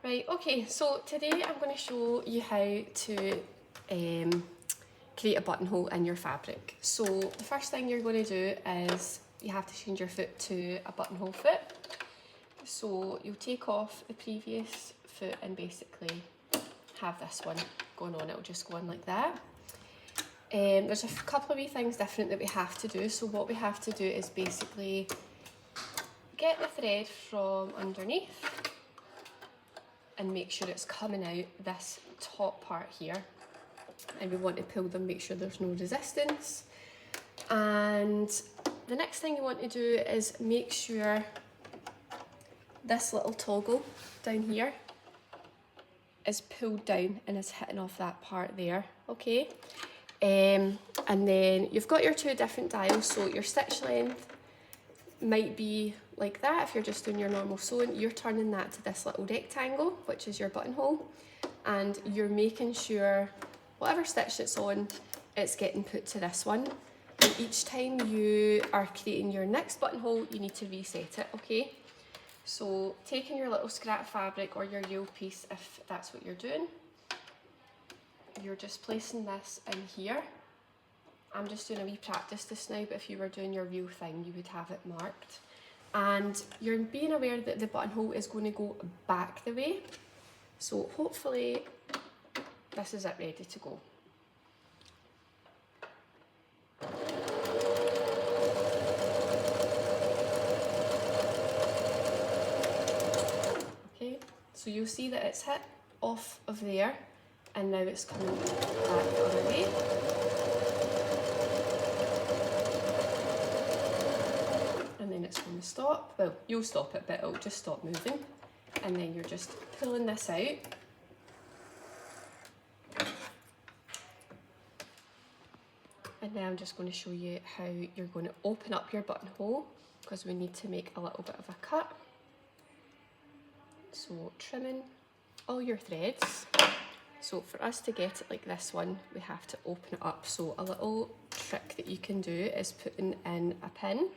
Right, okay, so today I'm going to show you how to create a buttonhole in your fabric. So the first thing you're going to do is you have to change your foot to a buttonhole foot. So you'll take off the previous foot and basically have this one going on. It'll just go on like that. There's a couple of wee things different that we have to do. So what we have to do is basically get the thread from underneath and make sure it's coming out this top part here. And we want to pull them, make sure there's no resistance. And the next thing you want to do is make sure this little toggle down here is pulled down and is hitting off that part there, okay? And then you've got your two different dials, so your stitch length might be like that if you're just doing your normal sewing. You're turning that to this little rectangle, which is your buttonhole, and you're making sure whatever stitch it's on, it's getting put to this one. And each time you are creating your next buttonhole, you need to reset it, okay? So taking your little scrap fabric or your yule piece, if that's what you're doing, you're just placing this in here. I'm just doing a wee practice just now, but if you were doing your real thing, you would have it marked. And you're being aware that the buttonhole is going to go back the way. So hopefully this is it ready to go. Okay, so you'll see that it's hit off of there and now it's coming back the other way. And then it's going to stop. Well, you'll stop it, but it'll just stop moving. And then you're just pulling this out. And now I'm just going to show you how you're going to open up your buttonhole, because we need to make a little bit of a cut. So trimming all your threads. So for us to get it like this one, we have to open it up. So a little trick that you can do is putting in a pin,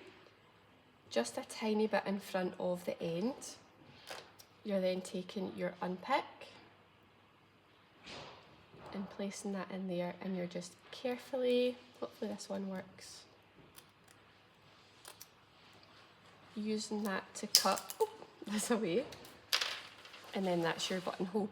just a tiny bit in front of the end. You're then taking your unpick and placing that in there, and you're just carefully, hopefully this one works, using that to cut this away, and then that's your buttonhole.